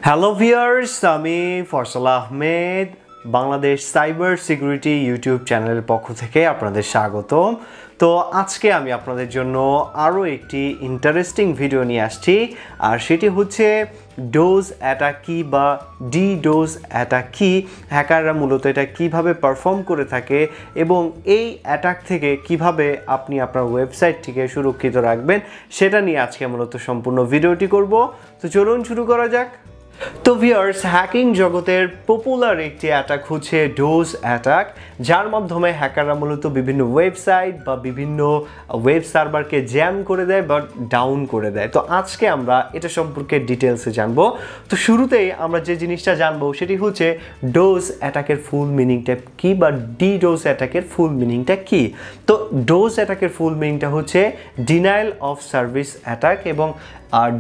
Hello viewers, আমি Faisal Ahmed Bangladesh cyber security YouTube চ্যানেলের পক্ষ থেকে আপনাদের স্বাগতম। তো আজকে আমি আপনাদের জন্য আরও একটি ইন্টারেস্টিং ভিডিও নিয়ে আসছি, আর সেটি হচ্ছে ডোজ অ্যাটাক কি বা ডিডোজ অ্যাটাক কি, হ্যাকাররা মূলত এটা কিভাবে পারফর্ম করে থাকে এবং এই অ্যাটাক থেকে কিভাবে আপনি আপনার ওয়েবসাইটটিকে সুরক্ষিত রাখবেন সেটা নিয়ে আজকে মূলত সম্পূর্ণ ভিডিওটি করব। তো চলুন শুরু করা যাক। তো ভিউয়ার্স, হ্যাকিং জগতের পপুলার একটি অ্যাটাক হচ্ছে ডোজ অ্যাটাক, যার মাধ্যমে হ্যাকাররা মূলত বিভিন্ন ওয়েবসাইট বা বিভিন্ন ওয়েব সার্ভারকে জ্যাম করে দেয় বা ডাউন করে দেয়। তো আজকে আমরা এটা সম্পর্কে ডিটেলসে জানবো। তো শুরুতেই আমরা যে জিনিসটা জানবো সেটি হচ্ছে ডোজ অ্যাটাকের ফুল মিনিংটা কি বা ডিডোজ অ্যাটাকের ফুল মিনিংটা কি। তো ডোজ অ্যাটাকের ফুল মিনিংটা হচ্ছে ডিনায়াল অফ সার্ভিস অ্যাটাক এবং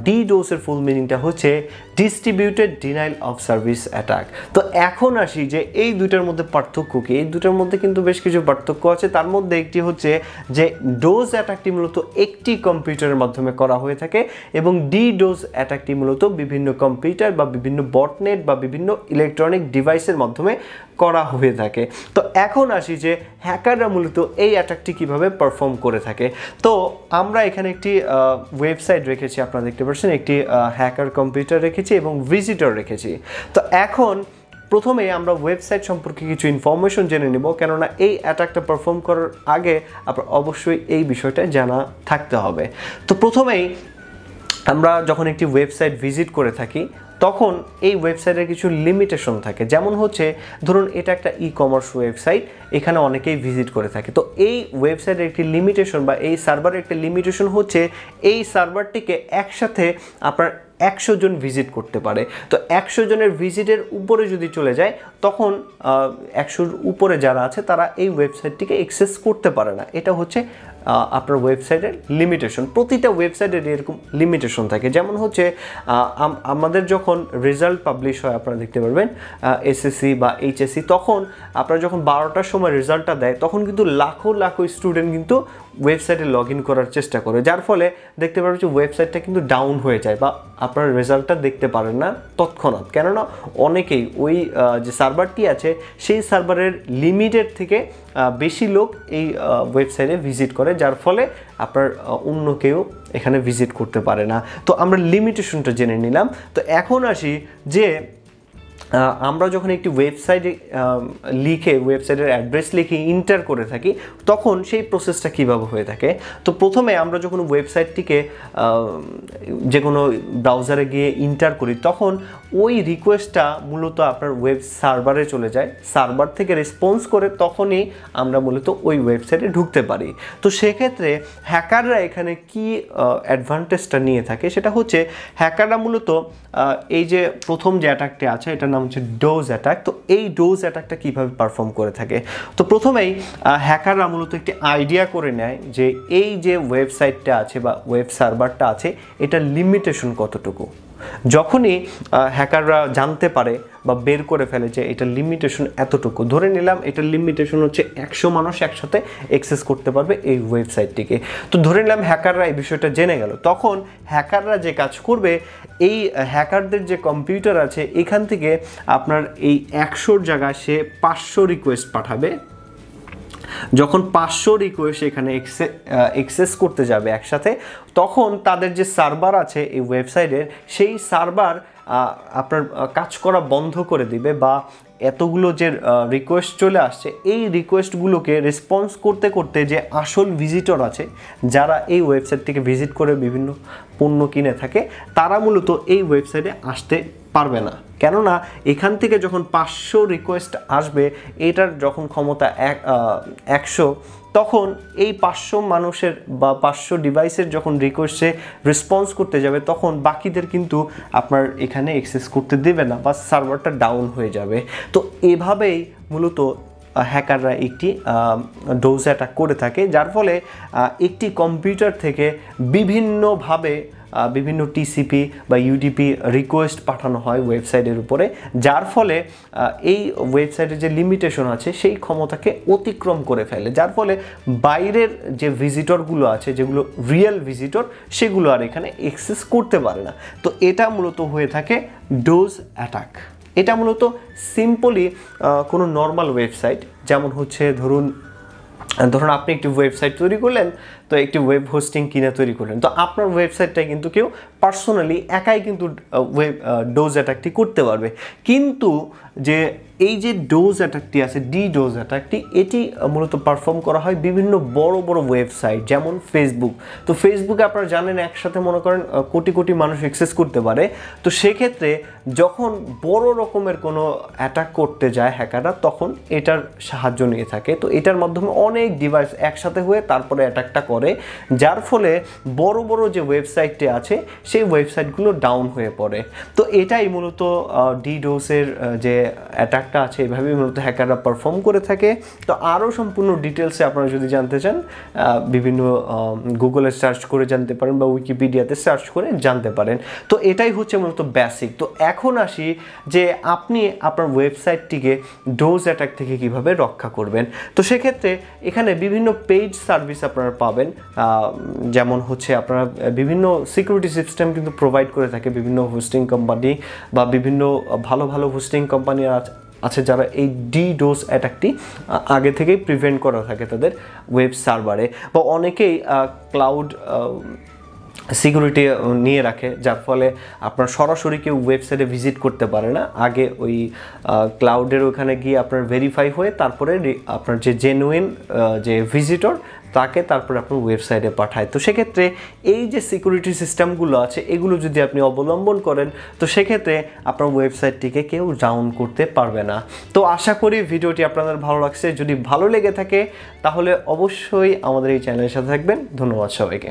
ডিডোসের ফুল মিনিংটা হচ্ছে distributed denial of service attack. তো এখন আসি যে এই দুইটার মধ্যে পার্থক্য কি। এই দুটার মধ্যে কিন্তু বেশ কিছু পার্থক্য আছে। তার মধ্যে একটি হচ্ছে যে ডোজ অ্যাটাকটি মূলত একটি কম্পিউটারের মাধ্যমে করা হয়ে থাকে এবং ডিডোজ অ্যাটাকটি মূলত বিভিন্ন কম্পিউটার বা বিভিন্ন বটনেট বা বিভিন্ন ইলেকট্রনিক ডিভাইসের মাধ্যমে করা হয়ে থাকে। তো এখন আসি যে হ্যাকাররা মূলত এই অ্যাটাকটি কিভাবে পারফর্ম করে থাকে। তো আমরা এখানে একটি ওয়েবসাইট রেখেছি, আপনারা দেখতে পাচ্ছেন একটি হ্যাকার কম্পিউটার রেখেছি এবং ভিজিটর রেখেছি। তো এখন প্রথমে আমরা ওয়েবসাইট সম্পর্কে কিছু ইনফরমেশন জেনে নেব, কেননা এই অ্যাটাকটা পারফর্ম করার আগে আপনার অবশ্যই এই বিষয়টা জানা থাকতে হবে। তো প্রথমেই আমরা যখন একটি ওয়েবসাইট ভিজিট করে থাকি তখন এই ওয়েবসাইটের কিছু লিমিটেশন থাকে। যেমন হচ্ছে ধরুন এটা একটা ই কমার্স ওয়েবসাইট, এখানে অনেকেই ভিজিট করে থাকে। তো এই ওয়েবসাইটের একটি লিমিটেশন বা এই সার্ভারের একটি লিমিটেশন হচ্ছে এই সার্ভারটিকে একসাথে আপনার 100 জন ভিজিট করতে পারে। তো 100 জনের ভিজিটের উপরে যদি চলে যায় তখন 100-র উপরে যারা আছে তারা এই ওয়েবসাইটটিকে অ্যাক্সেস করতে পারে না। এটা হচ্ছে আপনার ওয়েবসাইটের লিমিটেশন। প্রতিটা ওয়েবসাইটের এরকম লিমিটেশন থাকে। যেমন হচ্ছে আমাদের যখন রেজাল্ট পাবলিশ হয় আপনারা দেখতে পারবেন এসএসসি বা এইচএসসি, তখন আপনারা যখন 12টার সময় রেজাল্টটা দেয় তখন কিন্তু লাখো লাখো স্টুডেন্ট কিন্তু ওয়েবসাইটে লগ ইন করার চেষ্টা করে, যার ফলে দেখতে পারবেন যে ওয়েবসাইটটা কিন্তু ডাউন হয়ে যায় বা আপনার রেজাল্টটা দেখতে পারেন না তৎক্ষণাৎ। কেননা অনেকেই ওই যে সার্ভারটি আছে সেই সার্ভারের লিমিটের থেকে বেশি লোক এই ওয়েবসাইটে ভিজিট করে, যার ফলে আপনার অন্য কেউ এখানে ভিজিট করতে পারে না। তো আমরা লিমিটেশনটা জেনে নিলাম। তো এখন আসি যে আমরা যখন একটি ওয়েবসাইটে লিখে ওয়েবসাইটের অ্যাড্রেস লিখে ইন্টার করে থাকি তখন সেই প্রসেসটা কীভাবে হয়ে থাকে। তো প্রথমে আমরা যখন ওয়েবসাইটটিকে যে কোনো ব্রাউজারে গিয়ে ইন্টার করি তখন ওই রিকোয়েস্টটা মূলত আপনার ওয়েব সার্ভারে চলে যায়, সার্ভার থেকে রেসপন্স করে তখনই আমরা মূলত ওই ওয়েবসাইটে ঢুকতে পারি। তো সেক্ষেত্রে হ্যাকাররা এখানে কি অ্যাডভান্টেজটা নিয়ে থাকে সেটা হচ্ছে হ্যাকাররা মূলত এই যে প্রথম যে অ্যাটাকটি আছে এটার নাম হচ্ছে ডোজ অ্যাটাক। তো এই ডোজ অ্যাটাকটা কীভাবে পারফর্ম করে থাকে। তো প্রথমেই হ্যাকাররা মূলত একটি আইডিয়া করে নেয় যে এই যে ওয়েবসাইটটা আছে বা ওয়েব সার্ভারটা আছে এটার লিমিটেশন কতটুকু। যখনই হ্যাকাররা জানতে পারে বা বের করে ফেলে যে এটার লিমিটেশন এতটুকু, ধরে নিলাম এটার লিমিটেশন হচ্ছে 100 মানুষ একসাথে অ্যাক্সেস করতে পারবে এই ওয়েবসাইটটিকে। তো ধরে নিলাম হ্যাকাররা এই বিষয়টা জেনে গেল, তখন হ্যাকাররা যে কাজ করবে এই হ্যাকারদের যে কম্পিউটার আছে এখান থেকে আপনার এই 100-র জায়গায় সে 500 রিকোয়েস্ট পাঠাবে। যখন 500 রিকোয়েস্ট এখানে অ্যাক্সেস করতে যাবে একসাথে, তখন তাদের যে সার্ভার আছে এই ওয়েবসাইটের সেই সার্ভার আপনার কাজ করা বন্ধ করে দিবে বা এতগুলো যে রিকোয়েস্ট চলে আসছে এই রিকোয়েস্টগুলোকে রেসপন্স করতে করতে যে আসল ভিজিটর আছে যারা এই ওয়েবসাইটটিকে ভিজিট করে বিভিন্ন পণ্য কিনে থাকে তারা মূলত এই ওয়েবসাইটে আসতে পারবে না। কেননা এখান থেকে যখন 500 রিকোয়েস্ট আসবে এটার যখন ক্ষমতা 100, তখন এই 500 মানুষের বা 500 ডিভাইসের যখন রিকোয়েস্টে রেসপন্স করতে যাবে তখন বাকিদের কিন্তু আপনার এখানে অ্যাক্সেস করতে দেবে না বা সার্ভারটা ডাউন হয়ে যাবে। তো এভাবেই মূলত হ্যাকাররা একটি ডোজ অ্যাটাক করে থাকে, যার ফলে একটি কম্পিউটার থেকে বিভিন্নভাবে বিভিন্ন টিসিপি বা ইউডিপি রিকোয়েস্ট পাঠানো হয় ওয়েবসাইটের উপরে, যার ফলে এই ওয়েবসাইটের যে লিমিটেশন আছে সেই ক্ষমতাকে অতিক্রম করে ফেলে, যার ফলে বাইরের যে ভিজিটরগুলো আছে, যেগুলো রিয়েল ভিজিটর, সেগুলো আর এখানে অ্যাক্সেস করতে পারে না। তো এটা মূলত হয়ে থাকে ডোজ অ্যাটাক। এটা মূলত সিম্পলি কোনো নর্মাল ওয়েবসাইট, যেমন হচ্ছে ধরুন আপনি একটি ওয়েবসাইট তৈরি করলেন, তো একটি ওয়েব হোস্টিং কিনে তৈরি করলেন, তো আপনার ওয়েবসাইটটা কিন্তু কেউ পার্সোনালি একাই কিন্তু ডোজ অ্যাটাকটি করতে পারবে। কিন্তু যে এই যে ডোজ অ্যাটাকটি আছে, ডিডোজ অ্যাটাকটি, এটি মূলত পারফর্ম করা হয় বিভিন্ন বড় বড় ওয়েবসাইট, যেমন ফেসবুক। তো ফেসবুকে আপনারা জানেন একসাথে মনে করেন কোটি কোটি মানুষ অ্যাক্সেস করতে পারে। তো সেক্ষেত্রে যখন বড় রকমের কোনো অ্যাটাক করতে যায় হ্যাকাররা, তখন এটার সাহায্য নিয়ে থাকে। তো এটার মাধ্যমে অনেক ডিভাইস একসাথে হয়ে তারপরে অ্যাটাকটা করে, যার ফলে বড় বড় যে ওয়েবসাইটটি আছে সেই ওয়েবসাইটগুলো ডাউন হয়ে পড়ে। তো এটাই মূলত ডিডোসের যে অ্যাটাকটা আছে, এভাবেই মূলত হ্যাকাররা পারফর্ম করে থাকে। তো আরও সম্পূর্ণ ডিটেলসে আপনারা যদি জানতে চান, বিভিন্ন গুগলে সার্চ করে জানতে পারেন বা উইকিপিডিয়াতে সার্চ করে জানতে পারেন। তো এটাই হচ্ছে মূলত বেসিক। তো এখন আসি যে আপনি আপনার ওয়েবসাইটটিকে ডোজ অ্যাটাক থেকে কিভাবে রক্ষা করবেন। তো সেক্ষেত্রে এখানে বিভিন্ন পেইড সার্ভিস আপনারা পাবেন, যেমন হচ্ছে আপনারা বিভিন্ন সিকিউরিটি সিস্টেম কিন্তু প্রোভাইড করে থাকে বিভিন্ন হোস্টিং কোম্পানি বা বিভিন্ন ভালো ভালো হোস্টিং কোম্পানি আছে যারা এই ডিডোস অ্যাটাকটি আগে থেকেই প্রিভেন্ট করা থাকে তাদের ওয়েব সার্ভারে, বা অনেকেই ক্লাউড সিকিউরিটি নিয়ে রাখে, যার ফলে আপনার সরাসরি কেউ ওয়েবসাইটে ভিজিট করতে পারে না। আগে ওই ক্লাউডের ওখানে গিয়ে আপনার ভেরিফাই হয়ে তারপরে আপনার যে জেনুইন যে ভিজিটর তাকে তারপরে আপনার ওয়েবসাইটে পাঠায়। তো সেক্ষেত্রে এই যে সিকিউরিটি সিস্টেমগুলো আছে, এগুলো যদি আপনি অবলম্বন করেন, তো সেক্ষেত্রে আপনার ওয়েবসাইটটিকে কেউ ডাউন করতে পারবে না। তো আশা করি ভিডিওটি আপনাদের ভালো লাগছে। যদি ভালো লেগে থাকে তাহলে অবশ্যই আমাদের এই চ্যানেলের সাথে থাকবেন। ধন্যবাদ সবাইকে।